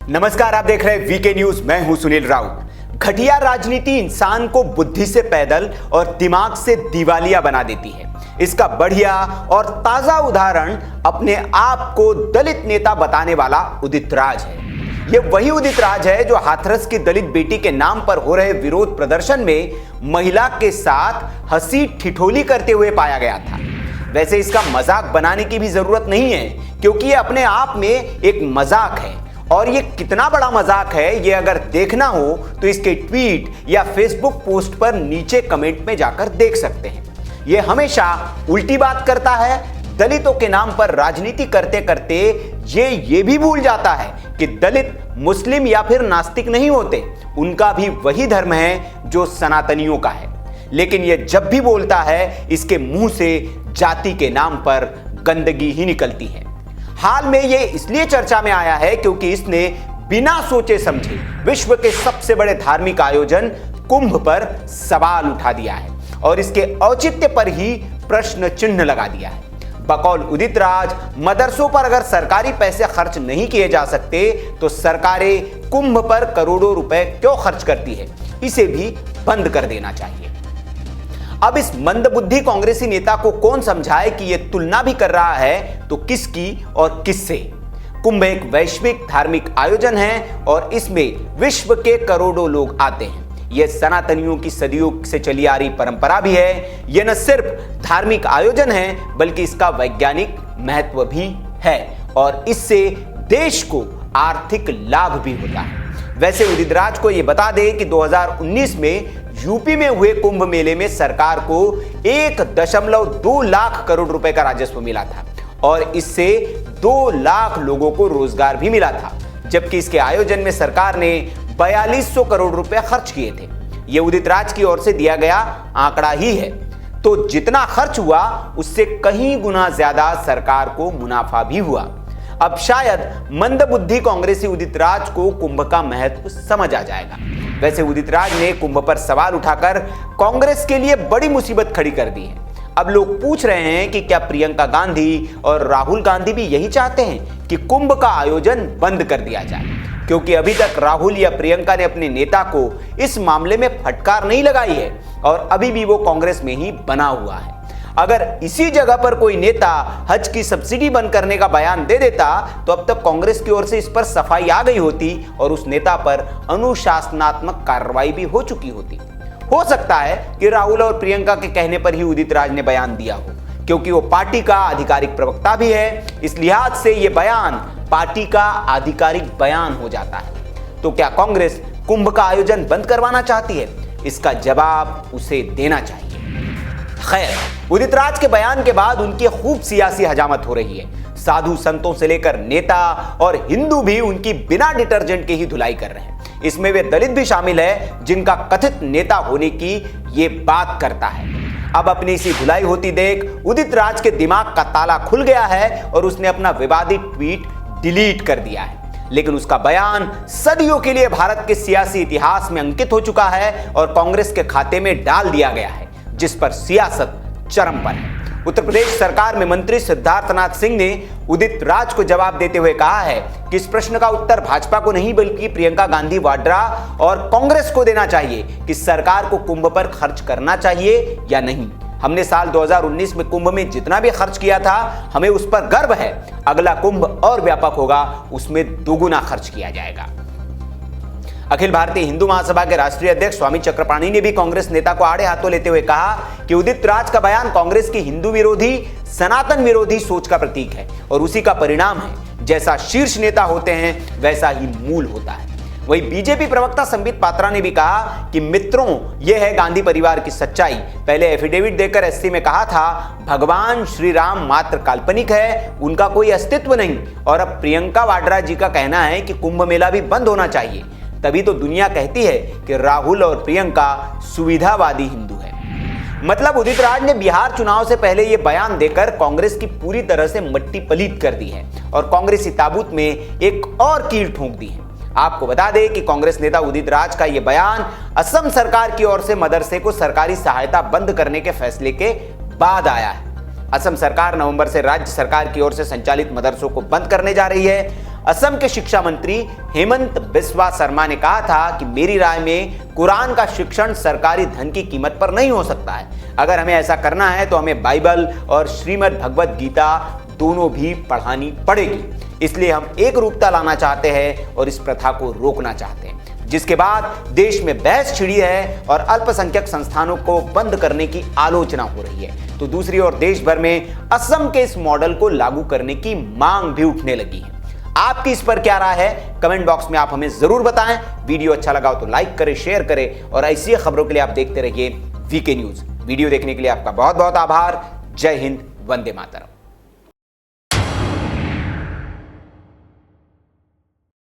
नमस्कार, आप देख रहे हैं वीके न्यूज। मैं हूं सुनील राउत। घटिया राजनीति इंसान को बुद्धि से पैदल और दिमाग से दिवालिया बना देती है। इसका बढ़िया और ताजा उदाहरण अपने आप को दलित नेता बताने वाला उदित राज है। यह वही उदित राज है जो हाथरस की दलित बेटी के नाम पर हो रहे विरोध प्रदर्शन में महिला के साथ हंसी ठिठोली करते हुए पाया गया था। वैसे इसका मजाक बनाने की भी जरूरत नहीं है, क्योंकि यह अपने आप में एक मजाक है। और ये कितना बड़ा मजाक है, ये अगर देखना हो तो इसके ट्वीट या फेसबुक पोस्ट पर नीचे कमेंट में जाकर देख सकते हैं। ये हमेशा उल्टी बात करता है। दलितों के नाम पर राजनीति करते करते ये भी भूल जाता है कि दलित मुस्लिम या फिर नास्तिक नहीं होते, उनका भी वही धर्म है जो सनातनियों का है। लेकिन ये जब भी बोलता है, इसके मुंह से जाति के नाम पर गंदगी ही निकलती है। हाल में ये इसलिए चर्चा में आया है क्योंकि इसने बिना सोचे समझे विश्व के सबसे बड़े धार्मिक आयोजन कुंभ पर सवाल उठा दिया है और इसके औचित्य पर ही प्रश्न चिन्ह लगा दिया है। बकौल उदित राज, मदरसों पर अगर सरकारी पैसे खर्च नहीं किए जा सकते तो सरकारें कुंभ पर करोड़ों रुपए क्यों खर्च करती है, इसे भी बंद कर देना चाहिए। अब इस मंदबुद्धि कांग्रेसी नेता को कौन समझाए कि यह तुलना भी कर रहा है तो किसकी और किससे। कुंभ एक वैश्विक धार्मिक आयोजन है और इसमें विश्व के करोड़ों लोग आते हैं। यह सनातनियों की सदियों से चली आ रही परंपरा भी है। यह न सिर्फ धार्मिक आयोजन है बल्कि इसका वैज्ञानिक महत्व भी है और इससे देश को आर्थिक लाभ भी होता है। वैसे उदित राज को यह बता दें कि 2019 में यूपी में हुए कुंभ मेले में सरकार को 1.2 लाख करोड़ रुपए का राजस्व मिला था और इससे 2 लाख लोगों को रोजगार भी मिला था, जबकि इसके आयोजन में सरकार ने 4200 करोड़ रुपए खर्च किए थे। यह उदित राज की ओर से दिया गया आंकड़ा ही है। तो जितना खर्च हुआ उससे कहीं गुना ज्यादा सरकार को मुनाफा भी हुआ। अब शायद मंदबुद्धि कांग्रेसी उदित राज को कुंभ का महत्व समझ आ जाएगा। वैसे उदित राज ने कुंभ पर सवाल उठाकर कांग्रेस के लिए बड़ी मुसीबत खड़ी कर दी है। अब लोग पूछ रहे हैं कि क्या प्रियंका गांधी और राहुल गांधी भी यही चाहते हैं कि कुंभ का आयोजन बंद कर दिया जाए, क्योंकि अभी तक राहुल या प्रियंका ने अपने नेता को इस मामले में फटकार नहीं लगाई है और अभी भी वो कांग्रेस में ही बना हुआ है। अगर इसी जगह पर कोई नेता हज की सब्सिडी बंद करने का बयान दे देता तो अब तक कांग्रेस की ओर से इस पर सफाई आ गई होती और उस नेता पर अनुशासनात्मक कार्रवाई भी हो चुकी होती। हो सकता है कि राहुल और प्रियंका के कहने पर ही उदित राज ने बयान दिया हो, क्योंकि वो पार्टी का आधिकारिक प्रवक्ता भी है। इस लिहाज से यह बयान पार्टी का आधिकारिक बयान हो जाता है। तो क्या कांग्रेस कुंभ का आयोजन बंद करवाना चाहती है? इसका जवाब उसे देना चाहिए। खैर, उदित राज के बयान के बाद उनकी खूब सियासी हजामत हो रही है। साधु संतों से लेकर नेता और हिंदू भी उनकी बिना डिटर्जेंट के ही धुलाई कर रहे हैं। इसमें वे दलित भी शामिल है जिनका कथित नेता होने की ये बात करता है। अब अपनी इसी धुलाई होती देख उदित राज के दिमाग का ताला खुल गया है और उसने अपना विवादित ट्वीट डिलीट कर दिया है। लेकिन उसका बयान सदियों के लिए भारत के सियासी इतिहास में अंकित हो चुका है और कांग्रेस के खाते में डाल दिया गया है, जिस पर सियासत चरम पर है। उत्तर प्रदेश सरकार में मंत्री सिद्धार्थनाथ सिंह ने उदित राज को जवाब देते हुए कहा है कि इस प्रश्न का उत्तर भाजपा को नहीं बल्कि प्रियंका गांधी वाड्रा और कांग्रेस को देना चाहिए कि सरकार को कुंभ पर खर्च करना चाहिए या नहीं। हमने साल 2019 में कुंभ में जितना भी खर्च किया था, हमें उस पर गर्व है। अगला कुंभ और व्यापक होगा, उसमें दोगुना खर्च किया जाएगा। अखिल भारतीय हिंदू महासभा के राष्ट्रीय अध्यक्ष स्वामी चक्रपाणी ने भी कांग्रेस नेता को आड़े हाथों लेते हुए कहा कि उदित राज का बयान कांग्रेस की हिंदू विरोधी, सनातन विरोधी सोच का प्रतीक है और उसी का परिणाम है। जैसा शीर्ष नेता होते हैं वैसा ही मूल होता है। वहीं बीजेपी प्रवक्ता संबित पात्रा ने भी कहा कि मित्रों, यह है गांधी परिवार की सच्चाई। पहले एफिडेविट देकर एससी में कहा था भगवान श्री राम मात्र काल्पनिक है, उनका कोई अस्तित्व नहीं, और अब प्रियंका वाड्रा जी का कहना है कि कुंभ मेला भी बंद होना चाहिए। तभी तो दुनिया कहती है कि राहुल और प्रियंका सुविधावादी हिंदू है। मतलब उदित राज ने बिहार चुनाव से पहले यह बयान देकर कांग्रेस की पूरी तरह से मट्टी पलीत कर दी है और कांग्रेसी ताबूत में एक और कील ठोंक दी है। आपको बता दें कि कांग्रेस नेता उदित राज का यह बयान असम सरकार की ओर से मदरसे को सरकारी सहायता बंद करने के फैसले के बाद आया है। असम सरकार नवंबर से राज्य सरकार की ओर से संचालित मदरसों को बंद करने जा रही है। असम के शिक्षा मंत्री हेमंत बिस्वा शर्मा ने कहा था कि मेरी राय में कुरान का शिक्षण सरकारी धन की कीमत पर नहीं हो सकता है। अगर हमें ऐसा करना है तो हमें बाइबल और श्रीमद् भगवद गीता दोनों भी पढ़ानी पड़ेगी। इसलिए हम एक रूपता लाना चाहते हैं और इस प्रथा को रोकना चाहते हैं, जिसके बाद देश में बहस छिड़ी है और अल्पसंख्यक संस्थानों को बंद करने की आलोचना हो रही है। तो दूसरी ओर देश भर में असम के इस मॉडल को लागू करने की मांग भी उठने लगी है। आपकी इस पर क्या राय है? कमेंट बॉक्स में आप हमें जरूर बताएं। वीडियो अच्छा लगा हो तो लाइक करें, शेयर करें और ऐसी खबरों के लिए आप देखते रहिए वीके न्यूज। वीडियो देखने के लिए आपका बहुत बहुत आभार। जय हिंद, वंदे मातरम।